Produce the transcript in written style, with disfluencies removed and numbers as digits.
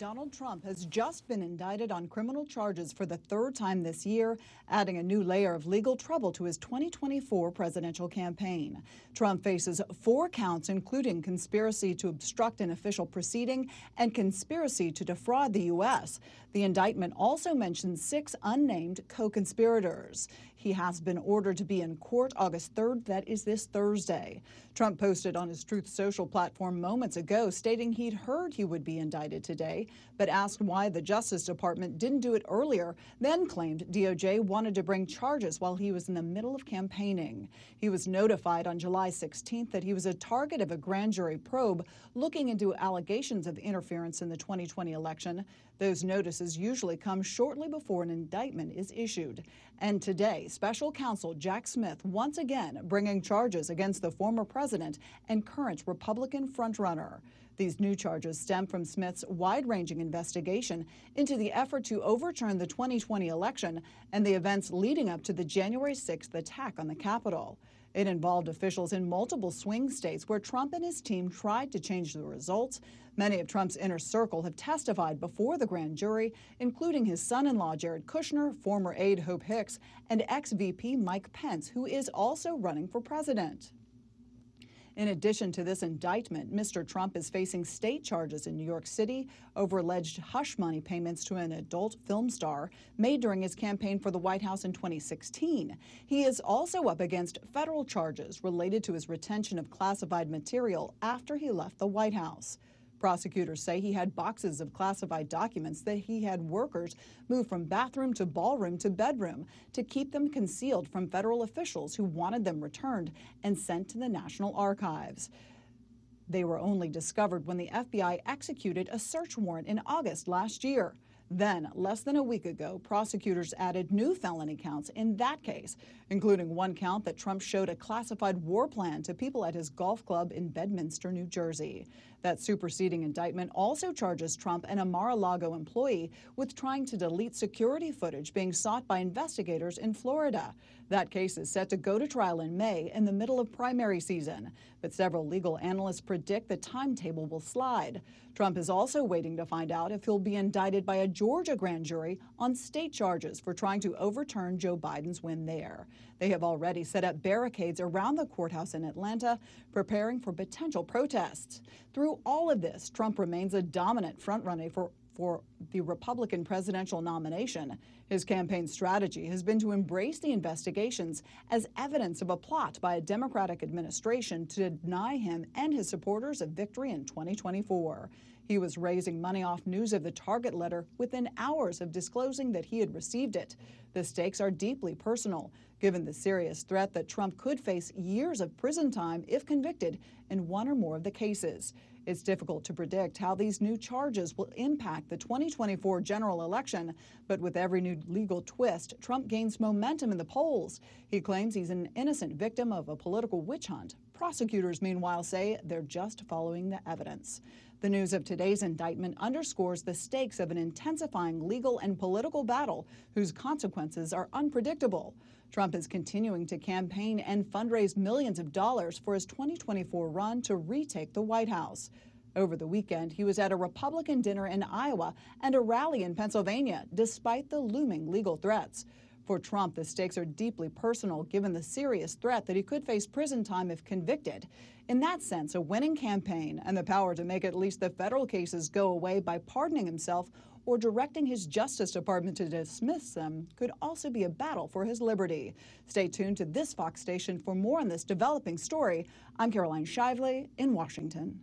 Donald Trump has just been indicted on criminal charges for the third time this year, adding a new layer of legal trouble to his 2024 presidential campaign. Trump faces 4 counts, including conspiracy to obstruct an official proceeding and conspiracy to defraud the U.S. The indictment also mentions 6 unnamed co-conspirators. He has been ordered to be in court August 3rd, that is this Thursday. Trump posted on his Truth Social platform moments ago, stating he'd heard he would be indicted today, but asked why the Justice Department didn't do it earlier, then claimed DOJ wanted to bring charges while he was in the middle of campaigning. He was notified on July 16th that he was a target of a grand jury probe looking into allegations of interference in the 2020 election. Those notices usually come shortly before an indictment is issued. And today, special counsel Jack Smith once again bringing charges against the former president and current Republican frontrunner. These new charges stem from Smith's wide-ranging investigation into the effort to overturn the 2020 election and the events leading up to the January 6th attack on the Capitol. It involved officials in multiple swing states where Trump and his team tried to change the results. Many of Trump's inner circle have testified before the grand jury, including his son-in-law Jared Kushner, former aide Hope Hicks, and ex-VP Mike Pence, who is also running for president. In addition to this indictment, Mr. Trump is facing state charges in New York City over alleged hush money payments to an adult film star made during his campaign for the White House in 2016. He is also up against federal charges related to his retention of classified material after he left the White House. Prosecutors say he had boxes of classified documents that he had workers move from bathroom to ballroom to bedroom to keep them concealed from federal officials who wanted them returned and sent to the National Archives. They were only discovered when the FBI executed a search warrant in August last year. Then, less than a week ago, prosecutors added new felony counts in that case, including one count that Trump showed a classified war plan to people at his golf club in Bedminster, New Jersey. That superseding indictment also charges Trump and a Mar-a-Lago employee with trying to delete security footage being sought by investigators in Florida. That case is set to go to trial in May in the middle of primary season, but several legal analysts predict the timetable will slide. Trump is also waiting to find out if he'll be indicted by a Georgia grand jury on state charges for trying to overturn Joe Biden's win there. They have already set up barricades around the courthouse in Atlanta, preparing for potential protests. Through all of this, Trump remains a dominant frontrunner for the Republican presidential nomination. His campaign strategy has been to embrace the investigations as evidence of a plot by a Democratic administration to deny him and his supporters a victory in 2024. He was raising money off news of the Target letter within hours of disclosing that he had received it. The stakes are deeply personal, given the serious threat that Trump could face years of prison time if convicted in one or more of the cases. It's difficult to predict how these new charges will impact the 2024 general election, but with every new legal twist, Trump gains momentum in the polls. He claims he's an innocent victim of a political witch hunt. Prosecutors, meanwhile, say they're just following the evidence. The news of today's indictment underscores the stakes of an intensifying legal and political battle whose consequences are unpredictable. Trump is continuing to campaign and fundraise millions of dollars for his 2024 run to retake the White House. Over the weekend, he was at a Republican dinner in Iowa and a rally in Pennsylvania, despite the looming legal threats. For Trump, the stakes are deeply personal, given the serious threat that he could face prison time if convicted. In that sense, a winning campaign and the power to make at least the federal cases go away by pardoning himself or directing his Justice Department to dismiss them could also be a battle for his liberty. Stay tuned to this Fox station for more on this developing story. I'm Caroline Shively in Washington.